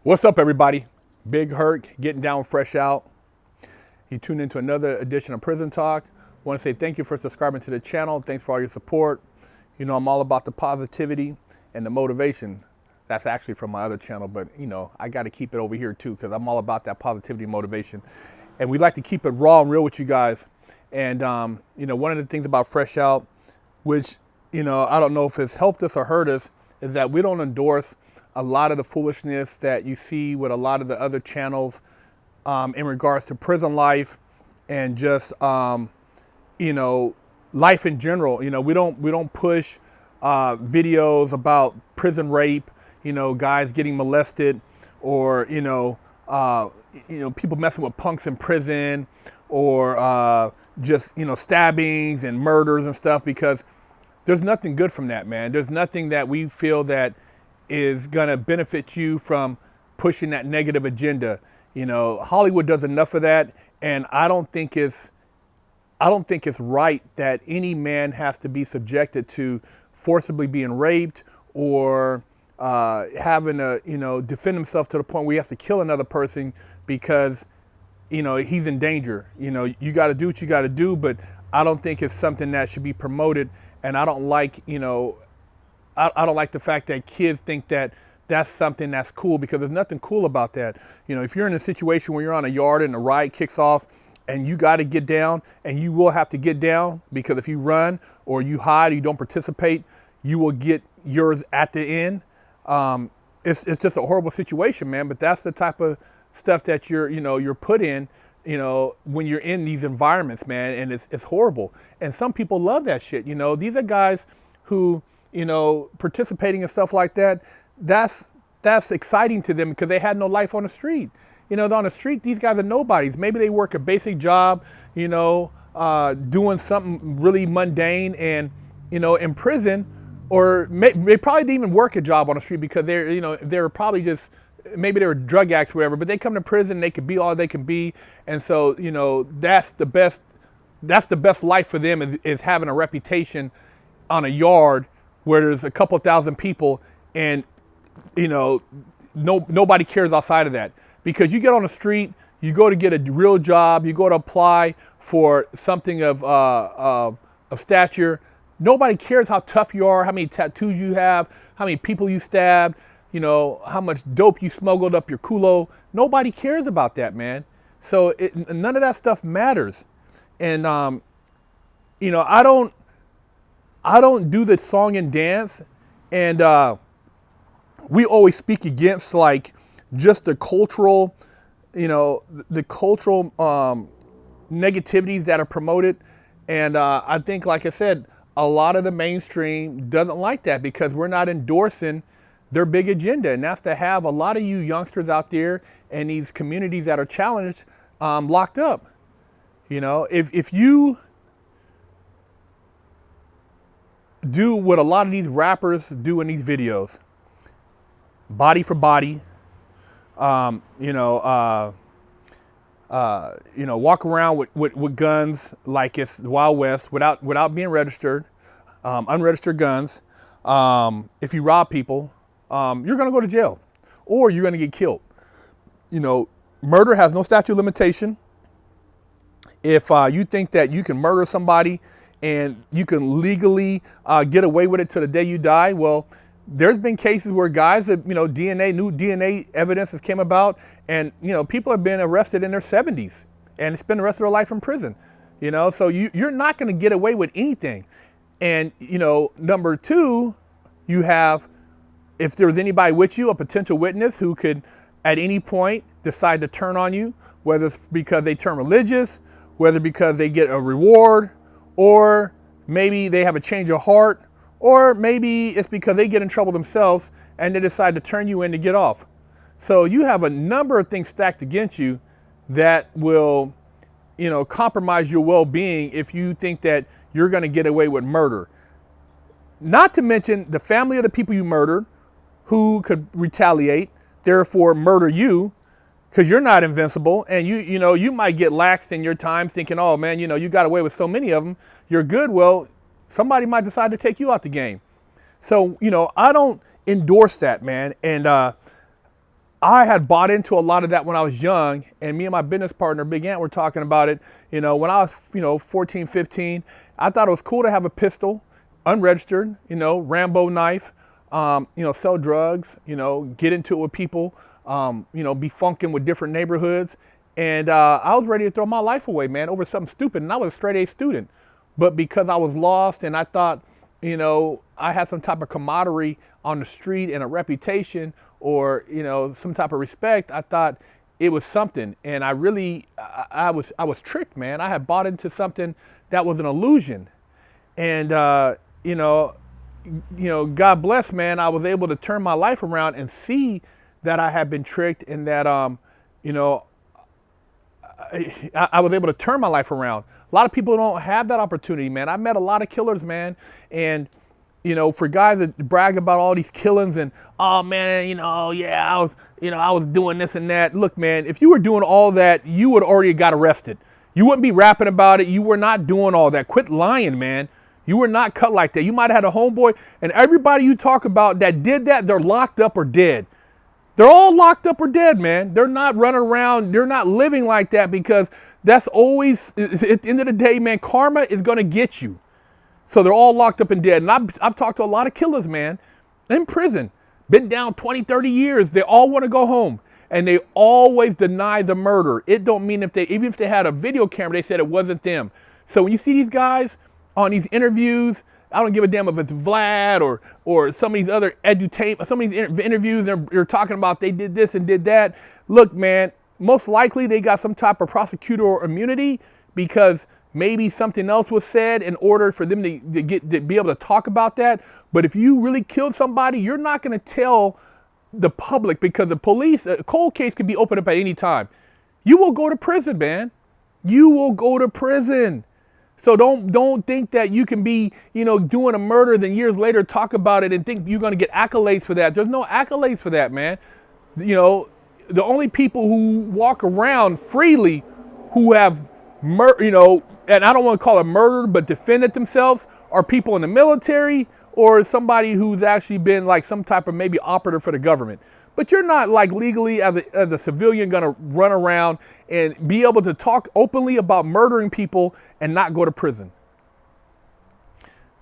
What's up, everybody? Big Herc, getting down fresh out. You tuned into another edition of Prison Talk. Want to say thank you for subscribing to the channel. Thanks for all your support. You know, I'm all about the positivity and the motivation. That's actually from my other channel, but you know, I got to keep it over here too because I'm all about that positivity and motivation. And we like to keep it raw and real with you guys. And you know, one of the things about Fresh Out, which you know, I don't know if it's helped us or hurt us, is that we don't endorse a lot of the foolishness that you see with a lot of the other channels in regards to prison life and just you know, life in general. You know, we don't push videos about prison rape, you know, guys getting molested, or people messing with punks in prison, or just stabbings and murders and stuff, because there's nothing good from that, man. There's nothing that we feel that is gonna benefit you from pushing that negative agenda. You know, Hollywood does enough of that, and I don't think it's right that any man has to be subjected to forcibly being raped or having to defend himself to the point where he has to kill another person because he's in danger. You know, you got to do what you got to do, but I don't think it's something that should be promoted. And I don't like I don't like the fact that kids think that that's something that's cool, because there's nothing cool about that. You know, if you're in a situation where you're on a yard and a riot kicks off and you got to get down, and you will have to get down, because if you run or you hide or you don't participate, you will get yours at the end. It's just a horrible situation, man. But that's the type of stuff that you're put in, when you're in these environments, man, and it's horrible. And some people love that shit. You know, these are guys who, participating in stuff like that, that's exciting to them because they had no life on the street. You know, on the street, these guys are nobodies. Maybe they work a basic job, doing something really mundane, and, in prison, or they probably didn't even work a job on the street because they're probably just, maybe they were drug addicts or whatever, but they come to prison, they could be all they can be. And so, that's the best life for them, is having a reputation on a yard where there's a couple thousand people, and nobody cares outside of that. Because you get on the street, you go to get a real job, you go to apply for something of stature. Nobody cares how tough you are, how many tattoos you have, how many people you stabbed, how much dope you smuggled up your culo. Nobody cares about that, man. So none of that stuff matters. And I don't do the song and dance, and we always speak against like just the cultural, negativities that are promoted. And I think, like I said, a lot of the mainstream doesn't like that, because we're not endorsing their big agenda. And that's to have a lot of you youngsters out there in these communities that are challenged locked up. If you do what a lot of these rappers do in these videos, body for body, walk around with guns like it's the Wild West without being registered, unregistered guns. If you rob people, you're gonna go to jail, or you're gonna get killed. Murder has no statute of limitation. If you think that you can murder somebody and you can legally get away with it till the day you die, well, there's been cases where guys that, new DNA evidence has came about, and, people have been arrested in their 70s and spend the rest of their life in prison, so you're not going to get away with anything. And, number two, you have, if there's anybody with you, a potential witness who could at any point decide to turn on you, whether it's because they turn religious, whether because they get a reward, or maybe they have a change of heart, or maybe it's because they get in trouble themselves and they decide to turn you in to get off. So you have a number of things stacked against you that will, compromise your well-being if you think that you're going to get away with murder. Not to mention the family of the people you murdered, who could retaliate, therefore murder you, because you're not invincible, and you might get laxed in your time thinking, oh man, you got away with so many of them, you're good. Well, somebody might decide to take you out the game. So, I don't endorse that, man. And I had bought into a lot of that when I was young, and me and my business partner, Big Ant, were talking about it. When I was, 14, 15, I thought it was cool to have a pistol, unregistered, Rambo knife, sell drugs, get into it with people, be funking with different neighborhoods. And I was ready to throw my life away, man, over something stupid. And I was a straight A student. But because I was lost and I thought, I had some type of camaraderie on the street and a reputation or, some type of respect, I thought it was something. And I was tricked, man. I had bought into something that was an illusion. And, God bless, man, I was able to turn my life around and see that I had been tricked and that, I was able to turn my life around. A lot of people don't have that opportunity, man. I met a lot of killers, man. And, for guys that brag about all these killings and, oh man, I was doing this and that. Look, man, if you were doing all that, you would already got arrested. You wouldn't be rapping about it. You were not doing all that. Quit lying, man. You were not cut like that. You might have had a homeboy, and everybody you talk about that did that, they're locked up or dead. They're all locked up or dead, man. They're not running around. They're not living like that because that's always, at the end of the day, man, karma is going to get you. So they're all locked up and dead. And I've talked to a lot of killers, man, in prison, been down 20, 30 years. They all want to go home. And they always deny the murder. It don't mean even if they had a video camera, they said it wasn't them. So when you see these guys on these interviews, I don't give a damn if it's Vlad or some of these other some of these interviews, they're talking about they did this and did that. Look, man, most likely they got some type of prosecutorial immunity because maybe something else was said in order for them to be able to talk about that. But if you really killed somebody, you're not going to tell the public because the police, a cold case could be opened up at any time. You will go to prison, man. You will go to prison. So don't think that you can be, doing a murder, then years later talk about it and think you're going to get accolades for that. There's no accolades for that, man. The only people who walk around freely who have, and I don't want to call it murder, but defended themselves are people in the military or somebody who's actually been like some type of maybe operative for the government. But you're not like legally as a civilian going to run around and be able to talk openly about murdering people and not go to prison.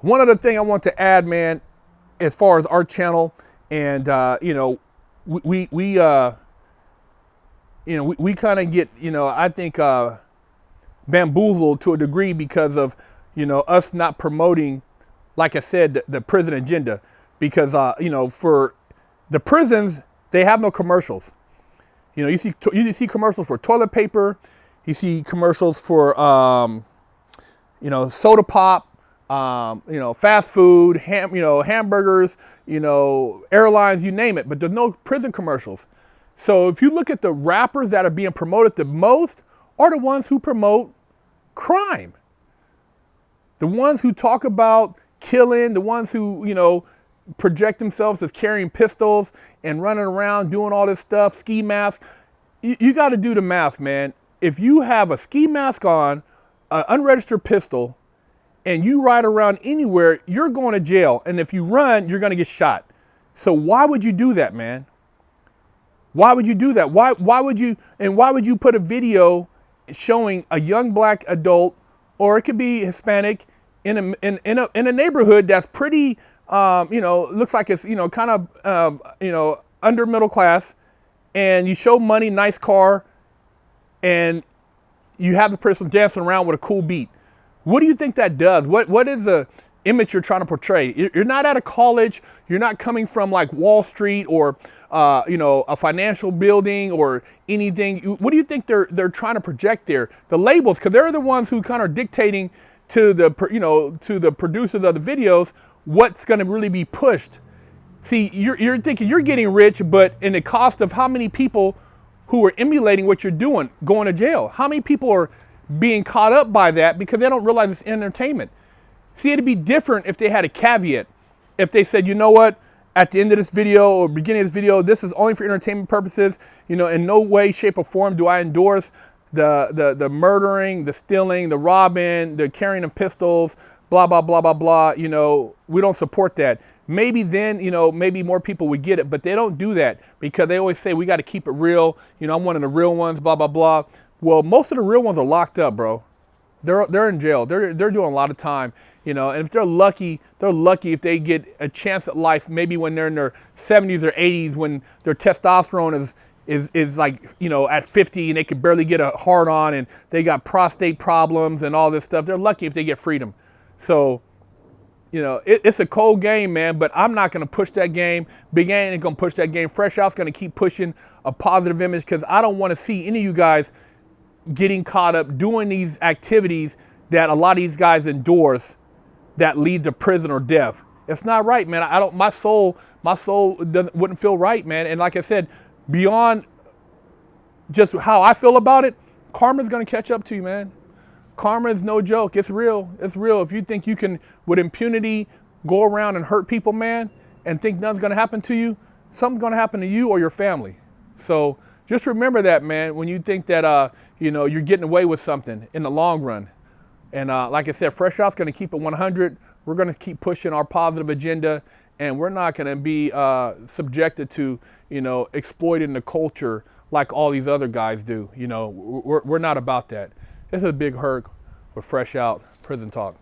One other thing I want to add, man, as far as our channel, and we kind of get, I think bamboozled to a degree because of, us not promoting, like I said, the prison agenda, because for the prisons, they have no commercials. You see commercials for toilet paper. You see commercials for, soda pop, fast food, hamburgers, airlines, you name it. But there's no prison commercials. So if you look at the rappers that are being promoted the most are the ones who promote crime. The ones who talk about killing, the ones who, project themselves as carrying pistols and running around doing all this stuff, ski mask. You got to do the math, man. If you have a ski mask on, an unregistered pistol, and you ride around anywhere, you're going to jail. And if you run, you're going to get shot. So why would you do that, man? Why would you do that? Why would you put a video showing a young black adult, or it could be Hispanic, in a neighborhood that's pretty, looks like it's, kind of, under middle class, and you show money, nice car, and you have the person dancing around with a cool beat. What do you think that does? What is the image you're trying to portray? You're not out of college. You're not coming from like Wall Street or, a financial building or anything. What do you think they're trying to project there? The labels, because they're the ones who kind of are dictating to the producers of the videos what's going to really be pushed. See, you're thinking you're getting rich, but in the cost of how many people who are emulating what you're doing going to jail? How many people are being caught up by that because they don't realize it's entertainment? See, it'd be different if they had a caveat. If they said, you know what, at the end of this video or beginning of this video, this is only for entertainment purposes. In no way, shape, or form do I endorse the murdering, the stealing, the robbing, the carrying of pistols, blah, blah, blah, blah, blah. We don't support that. Maybe then, maybe more people would get it, but they don't do that because they always say we got to keep it real. I'm one of the real ones, blah, blah, blah. Well, most of the real ones are locked up, bro. They're in jail. They're doing a lot of time, and if they're lucky if they get a chance at life, maybe when they're in their 70s or 80s, when their testosterone is like, at 50 and they can barely get a hard on and they got prostate problems and all this stuff. They're lucky if they get freedom. So, it's a cold game, man, but I'm not going to push that game. Big A ain't going to push that game. Fresh Out's going to keep pushing a positive image because I don't want to see any of you guys getting caught up doing these activities that a lot of these guys endorse that lead to prison or death. It's not right, man. My soul wouldn't feel right, man. And like I said, beyond just how I feel about it, karma's going to catch up to you, man. Karma is no joke. It's real. It's real. If you think you can, with impunity, go around and hurt people, man, and think nothing's going to happen to you, something's going to happen to you or your family. So just remember that, man, when you think that, you're getting away with something in the long run. And like I said, Fresh Out's going to keep it 100. We're going to keep pushing our positive agenda, and we're not going to be subjected to, exploiting the culture like all these other guys do. We're not about that. This is Big Herc with Fresh Out Prison Talk.